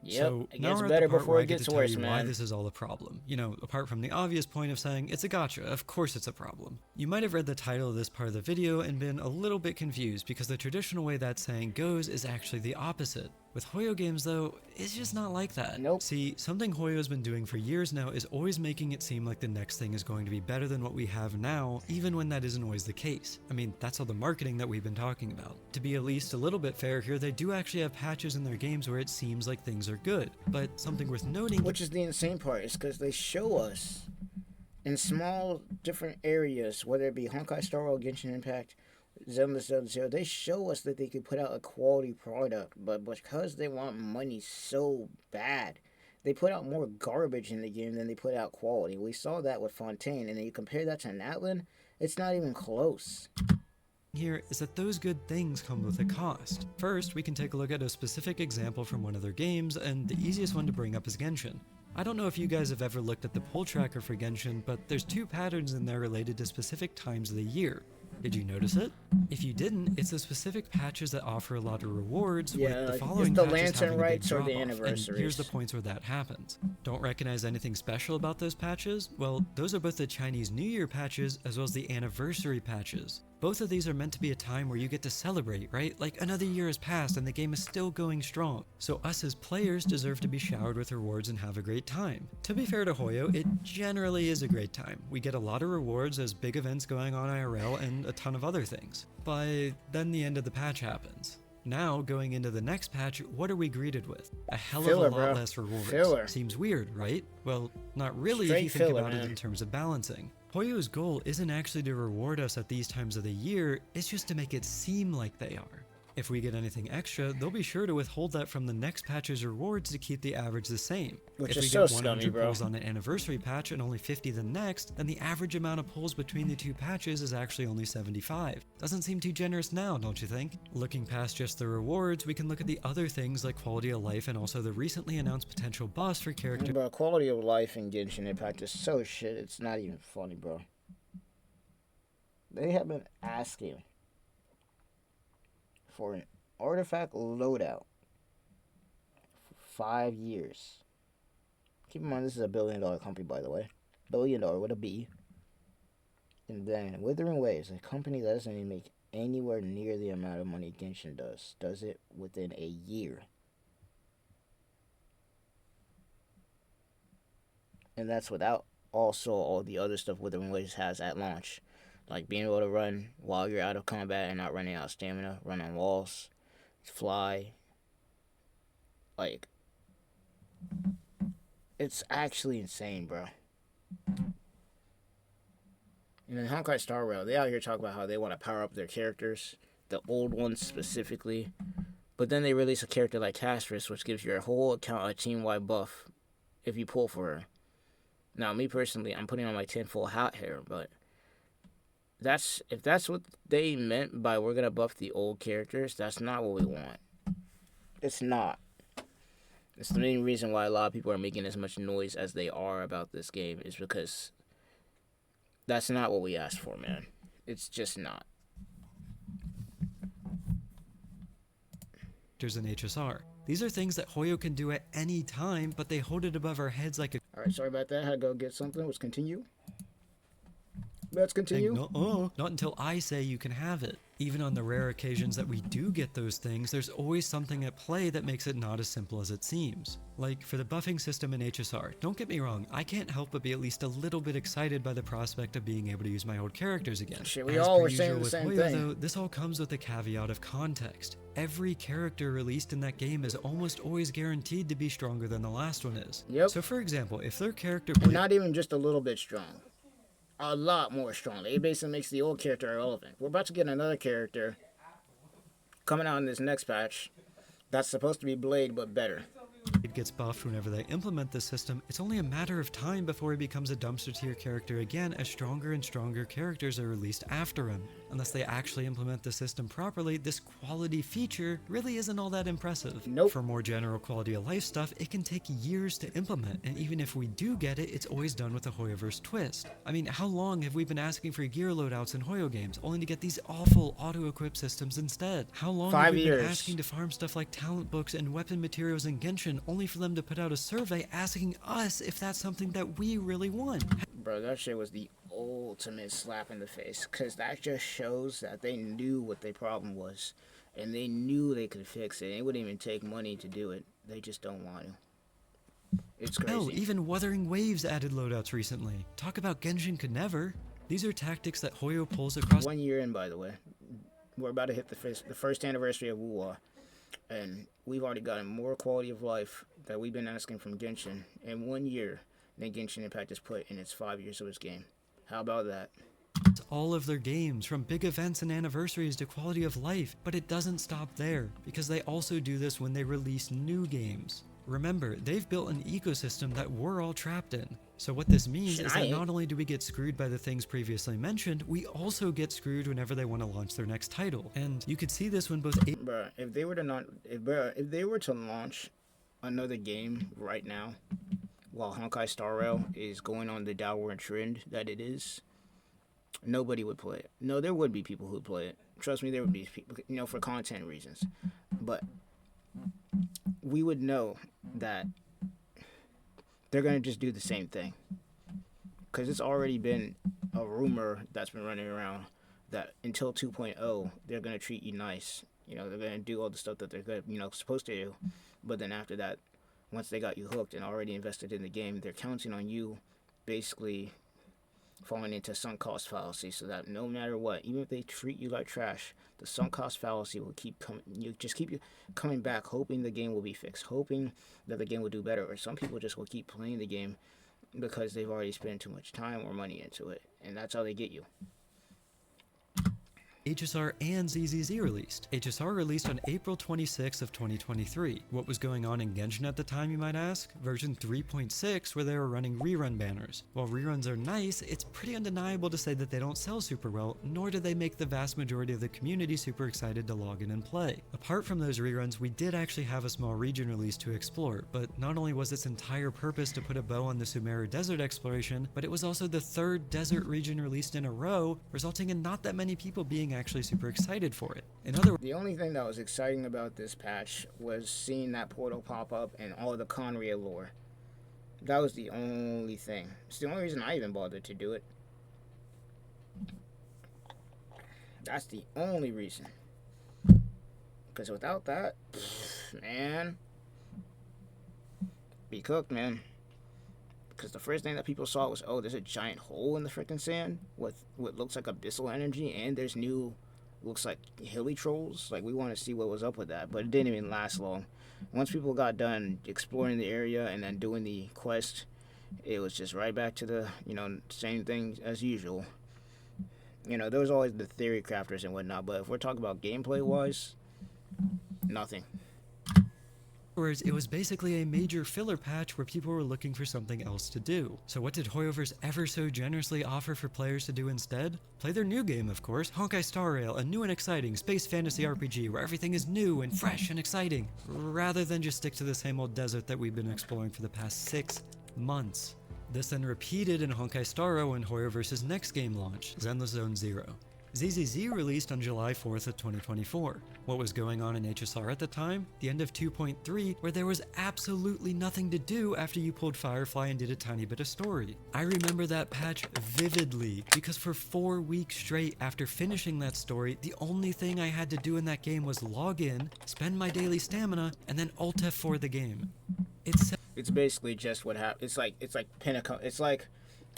Yep, So it now gets we're at better the part before where it I get gets to tell worse, you why man. this is all a problem. You know, apart from the obvious point of saying it's a gacha, of course it's a problem. You might have read the title of this part of the video and been a little bit confused because the traditional way that saying goes is actually the opposite. With Hoyo games though, it's just not like that. Nope. See, something Hoyo's been doing for years now is always making it seem like the next thing is going to be better than what we have now, even when that isn't always the case. I mean, that's all the marketing that we've been talking about. To be at least a little bit fair here, they do actually have patches in their games where it seems like things are good. But something worth noting— Which is the insane part, is because they show us in small different areas, whether it be Honkai Star Rail, Genshin Impact, Zelda Zero, they show us that they could put out a quality product, but because they want money so bad, they put out more garbage in the game than they put out quality. We saw that with Fontaine, and then you compare that to Natlan, it's not even close. here is that those good things come with a cost. First, we can take a look at a specific example from one of their games, and the easiest one to bring up is Genshin. I don't know if you guys have ever looked at the pull tracker for Genshin, but there's two patterns in there related to specific times of the year. Did you notice it? If you didn't, it's the specific patches that offer a lot of rewards, Yeah, with the it's following the patches lantern having a big rights or the drop-off, and anniversaries. here's the points where that happens. Don't recognize anything special about those patches? Well, those are both the Chinese New Year patches as well as the anniversary patches. Both of these are meant to be a time where you get to celebrate, right? Like another year has passed and the game is still going strong. So us as players deserve to be showered with rewards and have a great time. To be fair to Hoyo, it generally is a great time. We get a lot of rewards as big events going on IRL and a ton of other things. But then the end of the patch happens. Now, going into the next patch, what are we greeted with? A hell of Filler, a lot bro. less rewards. Filler. Seems weird, right? Well, not really Straight if you think filler, about it man. in terms of balancing. Hoyo's goal isn't actually to reward us at these times of the year, it's just to make it seem like they are. If we get anything extra, they'll be sure to withhold that from the next patch's rewards to keep the average the same. Which If is we so get scummy, 100 bro. pulls on an anniversary patch and only 50 the next, then the average amount of pulls between the two patches is actually only 75. Doesn't seem too generous now, don't you think? Looking past just the rewards, we can look at the other things like quality of life and also the recently announced potential buffs for characters. Bro, quality of life in Genshin Impact is so shit, it's not even funny, bro. They have been asking for an artifact loadout for 5 years. Keep in mind, this is a $1 billion company, by the way. $1 billion with a B. And then Withering Waves, a company that doesn't even make anywhere near the amount of money Genshin does it within a year. And that's without also all the other stuff Withering Waves has at launch. Like being able to run while you're out of combat and not running out of stamina, run on walls, fly. Like, it's actually insane, bro. And in Honkai Star Rail, they out here talk about how they want to power up their characters, the old ones specifically. But then they release a character like Castress, which gives your whole account a team-wide buff if you pull for her. Now, me personally, I'm putting on my tinfoil hat here, but if that's what they meant by we're gonna buff the old characters, that's not what we want. It's not. It's the main reason why a lot of people are making as much noise as they are about this game, is because that's not what we asked for, man. It's just not. In HSR. These are things that Hoyo can do at any time, but they hold it above our heads like a Alright, sorry about that. I had to go get something. Let's continue. Let's continue. Not until I say you can have it. Even on the rare occasions that we do get those things, there's always something at play that makes it not as simple as it seems. Like for the buffing system in HSR, don't get me wrong, I can't help but be at least a little bit excited by the prospect of being able to use my old characters again. Shit, we As all per were saying usual the with same Hoyo, thing. though, this all comes with a caveat of context. Every character released in that game is almost always guaranteed to be stronger than the last one is. Yep. So for example, if their character And not even just a little bit strong. A lot more strong. It basically makes the old character irrelevant. We're about to get another character coming out in this next patch that's supposed to be Blade, but better. It gets buffed whenever they implement this system, it's only a matter of time before he becomes a dumpster tier character again as stronger and stronger characters are released after him. Unless they actually implement the system properly, this quality feature really isn't all that impressive. Nope. For more general quality of life stuff, it can take years to implement, and even if we do get it, it's always done with a Hoyoverse twist. I mean, how long have we been asking for gear loadouts in Hoyo games, only to get these awful auto-equip systems instead? How long 5 have we years. been asking to farm stuff like talent books and weapon materials in Genshin, only for them to put out a survey asking us if that's something that we really want? Bro, that shit was the ultimate slap in the face. Because that just shows that they knew what their problem was. And they knew they could fix it. It wouldn't even take money to do it. They just don't want to. It's crazy. Hell, even Wuthering Waves added loadouts recently. Talk about Genshin could never. These are tactics that Hoyo pulls across. 1 year in, by the way. We're about to hit the first anniversary of Wuwa. And we've already gotten more quality of life that we've been asking from Genshin in 1 year than Genshin Impact has put in its 5 years of its game. How about that? All of their games, from big events and anniversaries to quality of life, but it doesn't stop there, because they also do this when they release new games. Remember, they've built an ecosystem that we're all trapped in. So what this means is that not only do we get screwed by the things previously mentioned, we also get screwed whenever they want to launch their next title. And you could see this when both Bruh, if they were to launch another game right now, while Honkai Star Rail is going on the downward trend that it is, nobody would play it. No, there would be people who would play it. Trust me, there would be people, for content reasons. But we would know that they're going to just do the same thing. Because it's already been a rumor that's been running around that until 2.0, they're going to treat you nice. They're going to do all the stuff that they're supposed to do. But then after that, once they got you hooked and already invested in the game, they're counting on you basically falling into sunk cost fallacy, so that no matter what, even if they treat you like trash, the sunk cost fallacy will keep coming. You just keep you coming back, hoping the game will be fixed, hoping that the game will do better. Or some people just will keep playing the game because they've already spent too much time or money into it, and that's how they get you. HSR and ZZZ released. HSR released on April 26th of 2023. What was going on in Genshin at the time, you might ask? Version 3.6, where they were running rerun banners. While reruns are nice, it's pretty undeniable to say that they don't sell super well, nor do they make the vast majority of the community super excited to log in and play. Apart from those reruns, we did actually have a small region release to explore, but not only was its entire purpose to put a bow on the Sumeru desert exploration, but it was also the third desert region released in a row, resulting in not that many people being actually super excited for it. In other words, The only thing that was exciting about this patch was seeing that portal pop up and all the Conria lore. That was the only thing. It's the only reason I even bothered to do it. That's the only reason. Because without that, man, be cooked, man. Because the first thing that people saw was, oh, there's a giant hole in the freaking sand with what looks like abyssal energy, and there's new, looks like hilly trolls. Like, we want to see what was up with that, but it didn't even last long. Once people got done exploring the area and then doing the quest, it was just right back to the, same thing as usual. There was always the theory crafters and whatnot, but if we're talking about gameplay-wise, nothing. Whereas it was basically a major filler patch where people were looking for something else to do. So what did Hoyoverse ever so generously offer for players to do instead? Play their new game, of course, Honkai Star Rail, a new and exciting space fantasy RPG where everything is new and fresh and exciting, rather than just stick to the same old desert that we've been exploring for the past 6 months. This then repeated in Honkai Star Rail when Hoyoverse's next game launched, Zenless Zone Zero. ZZZ released on July 4th of 2024. What was going on in HSR at the time? The end of 2.3, where there was absolutely nothing to do after you pulled Firefly and did a tiny bit of story. I remember that patch vividly, because for 4 weeks straight after finishing that story, the only thing I had to do in that game was log in, spend my daily stamina, and then Alt F4 the game. It's basically just what happened. It's like Pinnacle. It's like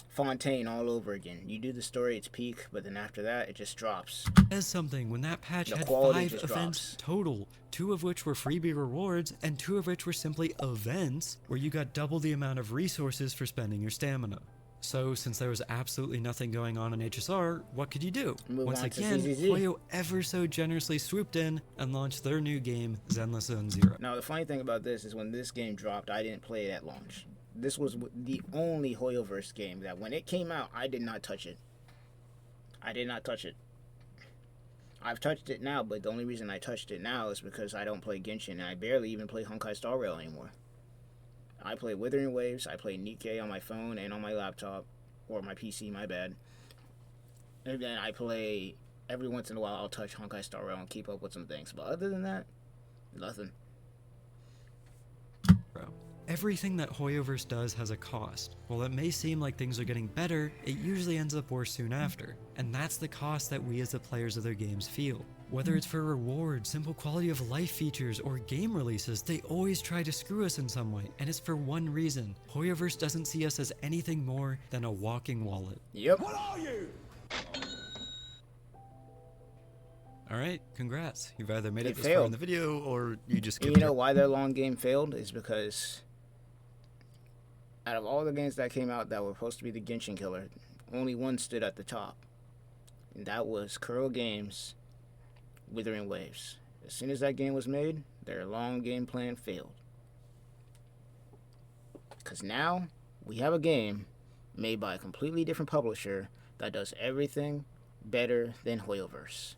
Fontaine all over again. You do the story, it's peak, but then after that, it just drops. Says something when that patch The had quality 5 just events drops. total, 2 of which were freebie rewards, and 2 of which were simply events where you got double the amount of resources for spending your stamina. So, since there was absolutely nothing going on in HSR, what could you do? Move Once on to again, ZZZ. Hoyo ever so generously swooped in and launched their new game, Zenless Zone Zero. Now, the funny thing about this is when this game dropped, I didn't play it at launch. This was the only Hoyoverse game that when it came out, I did not touch it. I did not touch it. I've touched it now, but the only reason I touched it now is because I don't play Genshin, and I barely even play Honkai Star Rail anymore. I play Withering Waves, I play Nikkei on my phone and on my laptop, or my PC, my bad. And then I play, every once in a while, I'll touch Honkai Star Rail and keep up with some things. But other than that, nothing. Everything that Hoyoverse does has a cost. While it may seem like things are getting better, it usually ends up worse soon after. And that's the cost that we as the players of their games feel. Whether it's for rewards, simple quality of life features, or game releases, they always try to screw us in some way, and it's for one reason. Hoyoverse doesn't see us as anything more than a walking wallet. Yep. What are you? Alright, congrats. You've either made it this failed. far in the video, or you just And skipped you know why their long game failed? Is because out of all the games that came out that were supposed to be the Genshin killer, only one stood at the top. And that was Kuro Games' Withering Waves. As soon as that game was made, their long game plan failed. Because now, we have a game made by a completely different publisher that does everything better than Hoyoverse.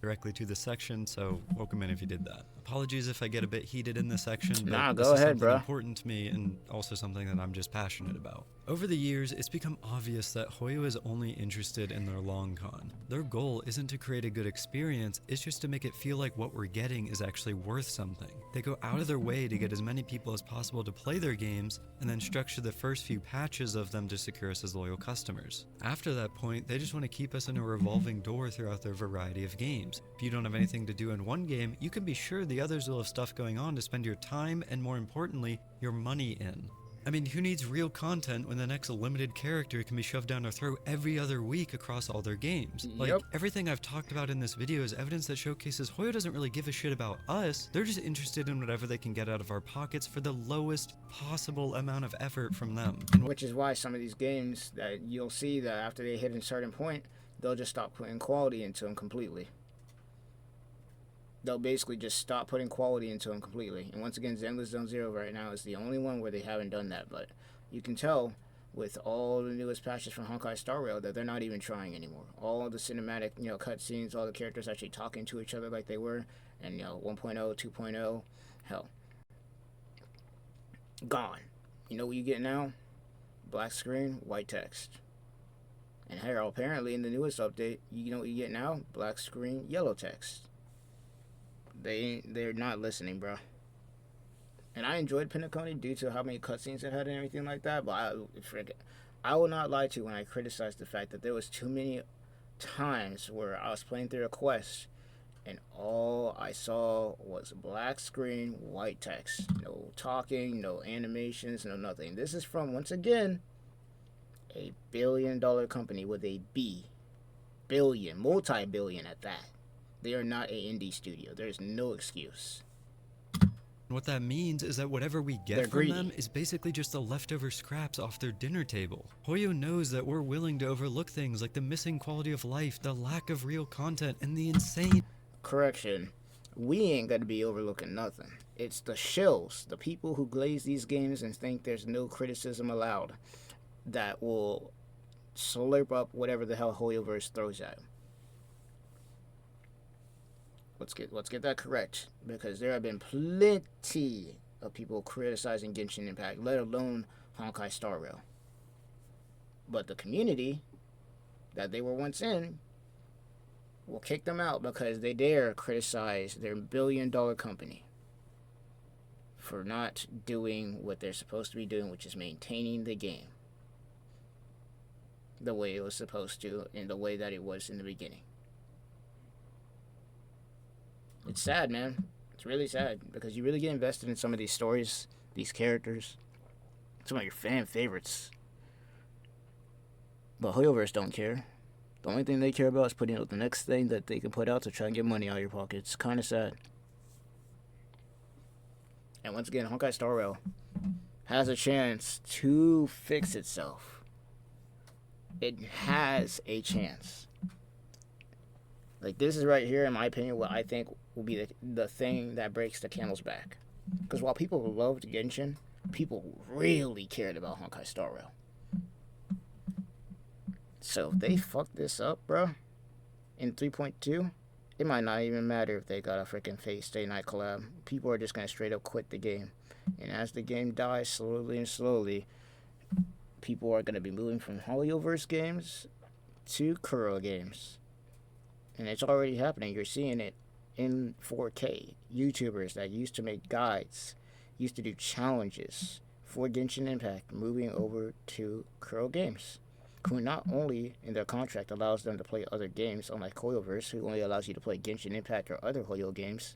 directly to the section, so welcome in if you did that. Apologies if I get a bit heated in this section, but Nah, this go is ahead, something bruh. important to me and also something that I'm just passionate about. Over the years, it's become obvious that Hoyo is only interested in their long con. Their goal isn't to create a good experience, it's just to make it feel like what we're getting is actually worth something. They go out of their way to get as many people as possible to play their games, and then structure the first few patches of them to secure us as loyal customers. After that point, they just want to keep us in a revolving door throughout their variety of games. If you don't have anything to do in one game, you can be sure the others will have stuff going on to spend your time and, more importantly, your money in. I mean, who needs real content when the next limited character can be shoved down our throat every other week across all their games? Like, Yep. everything I've talked about in this video is evidence that showcases Hoyo doesn't really give a shit about us, they're just interested in whatever they can get out of our pockets for the lowest possible amount of effort from them. Which is why some of these games that you'll see that after they hit a certain point, they'll just stop putting quality into them completely. They'll basically just stop putting quality into them completely. And once again, Zenless Zone Zero right now is the only one where they haven't done that. But you can tell with all the newest patches from Honkai Star Rail that they're not even trying anymore. All the cinematic, cutscenes, all the characters actually talking to each other like they were, and 1.0, 2.0, hell, gone. You know what you get now? Black screen, white text. And here, apparently in the newest update, you know what you get now? Black screen, yellow text. They're not listening, bro. And I enjoyed Pinacone due to how many cutscenes it had and everything like that. But I will not lie to you when I criticized the fact that there was too many times where I was playing through a quest and all I saw was black screen, white text. No talking, no animations, no nothing. This is from, once again, a billion-dollar company with a B. Billion, multi-billion at that. They are not an indie studio. There's no excuse. What that means is that whatever we They're get from greedy. them is basically just the leftover scraps off their dinner table. Hoyo knows that we're willing to overlook things like the missing quality of life, the lack of real content, and the insane... Correction. We ain't gonna be overlooking nothing. It's the shills, the people who glaze these games and think there's no criticism allowed, that will slurp up whatever the hell Hoyoverse throws at them. Let's get that correct, because there have been plenty of people criticizing Genshin Impact, let alone Honkai Star Rail. But the community that they were once in will kick them out because they dare criticize their billion-dollar company for not doing what they're supposed to be doing, which is maintaining the game the way it was supposed to, in the way that it was in the beginning. It's sad, man. It's really sad because you really get invested in some of these stories, these characters, some of your fan favorites. But Hoyoverse don't care. The only thing they care about is putting out the next thing that they can put out to try and get money out of your pocket. It's kind of sad. And once again, Honkai Star Rail has a chance to fix itself. It has a chance. Like, this is right here, in my opinion, what I think will be the thing that breaks the camel's back. Because while people loved Genshin, people really cared about Honkai Star Rail. So if they fuck this up, bro, in 3.2, it might not even matter if they got a freaking Fate Stay Night collab. People are just going to straight up quit the game. And as the game dies slowly and slowly, people are going to be moving from Hoyoverse games to Kuro games. And it's already happening. You're seeing it in 4K. YouTubers that used to make guides, used to do challenges for Genshin Impact, moving over to Kuro games, who not only in their contract allows them to play other games, unlike Hoyoverse, who only allows you to play Genshin Impact or other Hoyo games,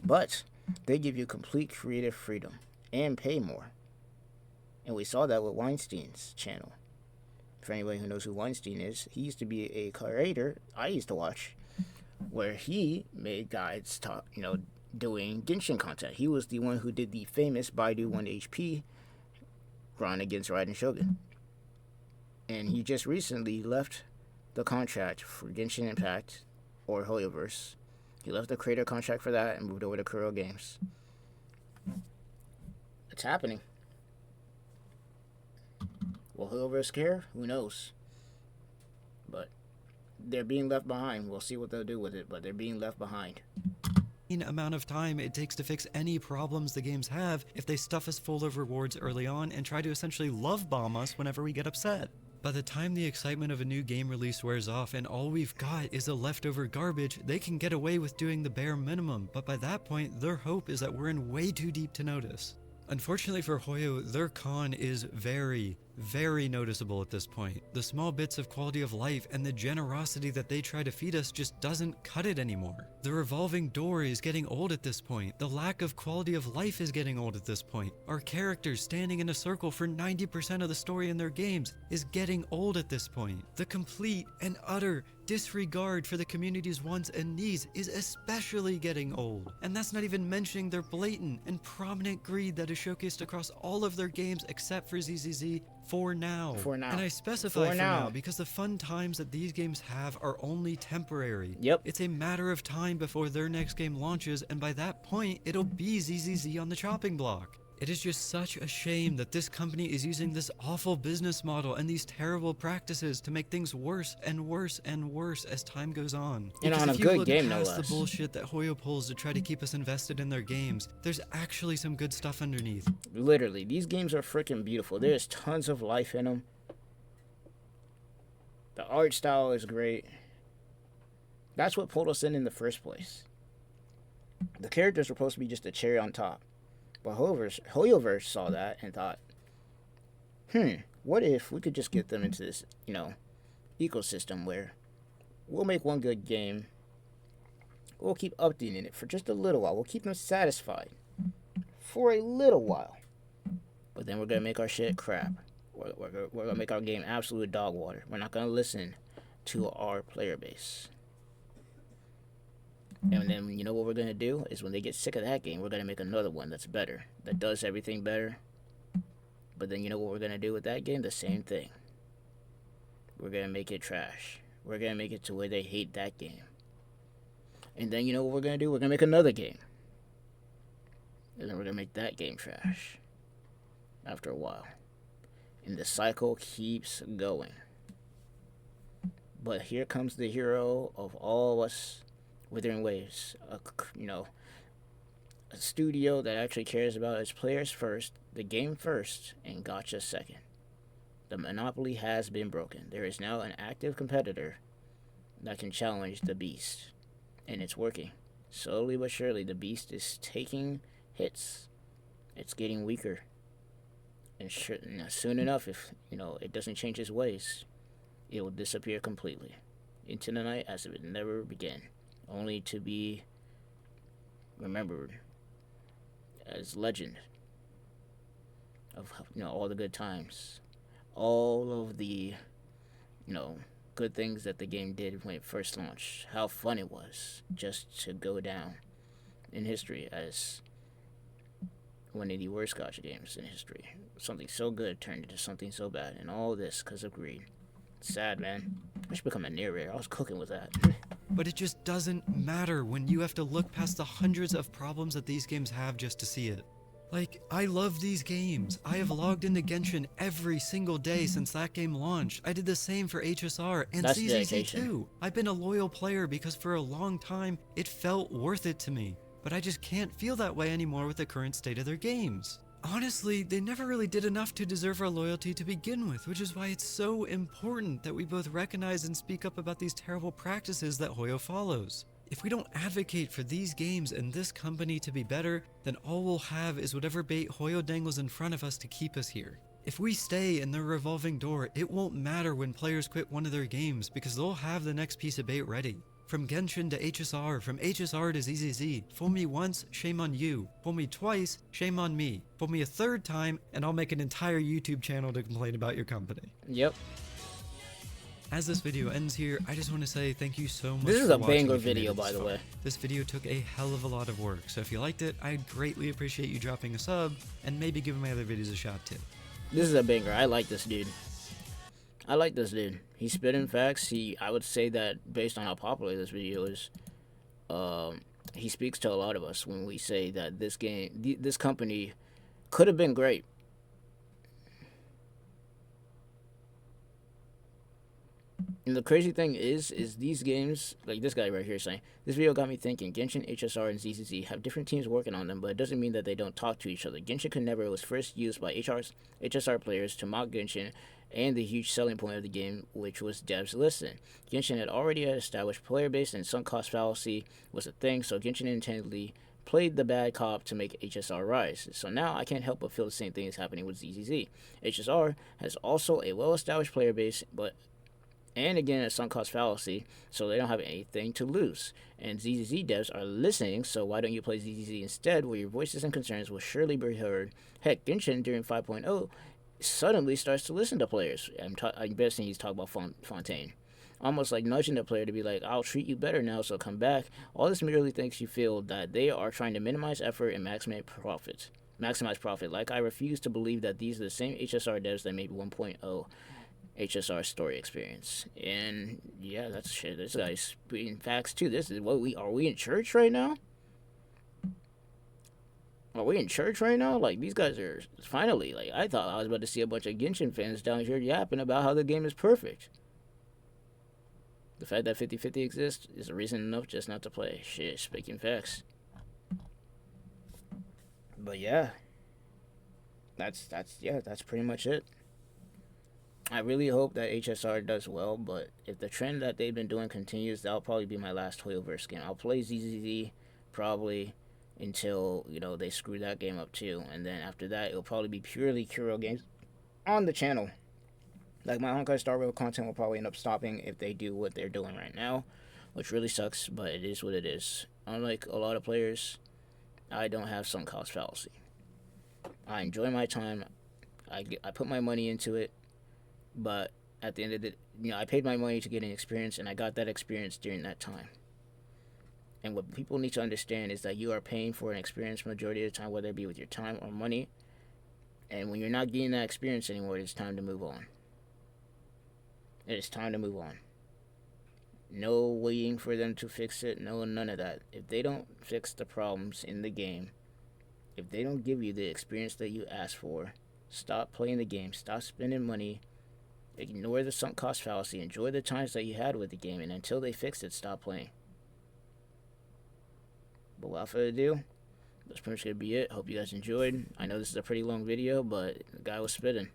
but they give you complete creative freedom and pay more. And we saw that with Weinstein's channel. For anybody who knows who Weinstein is, he used to be a creator I used to watch, where he made guides doing Genshin content. He was the one who did the famous Baidu 1 HP run against Raiden Shogun. And he just recently left the contract for Genshin Impact or Hoyoverse. He left the creator contract for that and moved over to Kuro Games. It's happening. Will Hoyoverse care? Who knows? But they're being left behind. We'll see what they'll do with it, but they're being left behind. Amount of time it takes to fix any problems the games have if they stuff us full of rewards early on and try to essentially love bomb us whenever we get upset. By the time the excitement of a new game release wears off and all we've got is the leftover garbage, they can get away with doing the bare minimum, but by that point their hope is that we're in way too deep to notice. Unfortunately for Hoyo, their con is very, very noticeable at this point. The small bits of quality of life and the generosity that they try to feed us just doesn't cut it anymore. The revolving door is getting old at this point. The lack of quality of life is getting old at this point. Our characters standing in a circle for 90% of the story in their games is getting old at this point. The complete and utter disregard for the community's wants and needs is especially getting old. And that's not even mentioning their blatant and prominent greed that is showcased across all of their games except for ZZZ for now. For now. And I specify For for now now. because the fun times that these games have are only temporary. Yep. It's a matter of time before their next game launches, and by that point, it'll be ZZZ on the chopping block. It is just such a shame that this company is using this awful business model and these terrible practices to make things worse and worse and worse as time goes on. And Because on a if you good look game, no past less. the bullshit that Hoyo pulls to try to keep us invested in their games, there's actually some good stuff underneath. Literally, these games are freaking beautiful. There's tons of life in them. The art style is great. That's what pulled us in the first place. The characters were supposed to be just a cherry on top. But Hoyoverse saw that and thought, what if we could just get them into this, ecosystem where we'll make one good game. We'll keep updating it for just a little while. We'll keep them satisfied for a little while. But then we're going to make our shit crap. We're going to make our game absolute dog water. We're not going to listen to our player base. And then, what we're going to do is when they get sick of that game, we're going to make another one that's better, that does everything better. But then, what we're going to do with that game? The same thing. We're going to make it trash. We're going to make it to where they hate that game. And then, what we're going to do? We're going to make another game. And then we're going to make that game trash after a while. And the cycle keeps going. But here comes the hero of all us Withering Waves, a studio that actually cares about its players first, the game first, and gotcha second. The monopoly has been broken. There is now an active competitor that can challenge the beast, and it's working. Slowly but surely, the beast is taking hits. It's getting weaker, and soon enough, if it doesn't change its ways, it will disappear completely into the night as if it never began. Only to be remembered as legend of all the good times, all of the good things that the game did when it first launched, how fun it was just to go down in history as one of the worst gotcha games in history. Something so good turned into something so bad, and all this because of greed. Sad, man. I should become a narrator. I was cooking with that. But it just doesn't matter when you have to look past the hundreds of problems that these games have just to see it. Like, I love these games. I have logged into Genshin every single day since that game launched. I did the same for HSR and That's ZZZ dedication. too. I've been a loyal player because for a long time, it felt worth it to me. But I just can't feel that way anymore with the current state of their games. Honestly, they never really did enough to deserve our loyalty to begin with, which is why it's so important that we both recognize and speak up about these terrible practices that Hoyo follows. If we don't advocate for these games and this company to be better, then all we'll have is whatever bait Hoyo dangles in front of us to keep us here. If we stay in their revolving door, it won't matter when players quit one of their games because they'll have the next piece of bait ready. From Genshin to HSR, from HSR to ZZZ, fool me once, shame on you. Fool me twice, shame on me. Fool me a third time, and I'll make an entire YouTube channel to complain about your company. Yep. As this video ends here, I just want to say thank you so much This is for a watching banger if you made video, it this by the far. way. This video took a hell of a lot of work, so if you liked it, I'd greatly appreciate you dropping a sub, and maybe giving my other videos a shot too. This is a banger. I like this dude. He's spitting facts. I would say that based on how popular this video is, he speaks to a lot of us when we say that this company could have been great. And the crazy thing is these games, like this guy right here saying, this video got me thinking, Genshin, HSR, and ZZZ have different teams working on them, but it doesn't mean that they don't talk to each other. Genshin could never was first used by HSR players to mock Genshin and the huge selling point of the game, which was devs listen. Genshin had already established player base and sunk cost fallacy was a thing, so Genshin intendedly played the bad cop to make HSR rise. So now I can't help but feel the same thing is happening with ZZZ. HSR has also a well-established player base, and again a sunk cost fallacy, so they don't have anything to lose. And ZZZ devs are listening, so why don't you play ZZZ instead, where your voices and concerns will surely be heard? Heck, Genshin during 5.0 suddenly starts to listen to players. I'm guessing he's talking about Fontaine. Almost like nudging the player to be like, I'll treat you better now, so come back. All this merely makes you feel that they are trying to minimize effort and maximize profit. Like, I refuse to believe that these are the same HSR devs that made 1.0 HSR story experience. And yeah, that's shit. This guy's speaking facts too. This is what are we in church right now? Are we in church right now? Like, these guys are finally, like, I thought I was about to see a bunch of Genshin fans down here yapping about how the game is perfect. The fact that 50/50 exists is a reason enough just not to play. Shit, speaking facts. But yeah, that's pretty much it. I really hope that HSR does well, but if the trend that they've been doing continues, that'll probably be my last Hoyoverse game. I'll play ZZZ probably until, they screw that game up too, and then after that, it'll probably be purely Kuro games on the channel. Like, my Honkai Star Rail content will probably end up stopping if they do what they're doing right now, which really sucks, but it is what it is. Unlike a lot of players, I don't have sunk cost fallacy. I enjoy my time. I put my money into it, but at the end of the I paid my money to get an experience, and I got that experience during that time. And what people need to understand is that you are paying for an experience majority of the time, whether it be with your time or money. And when you're not getting that experience anymore, it's time to move on. It is time to move on. No waiting for them to fix it. No, none of that. If they don't fix the problems in the game, if they don't give you the experience that you asked for, stop playing the game. Stop spending money. Ignore the sunk cost fallacy. Enjoy the times that you had with the game. And until they fix it, stop playing. But without further ado, that's pretty much going to be it. Hope you guys enjoyed. I know this is a pretty long video, but the guy was spitting.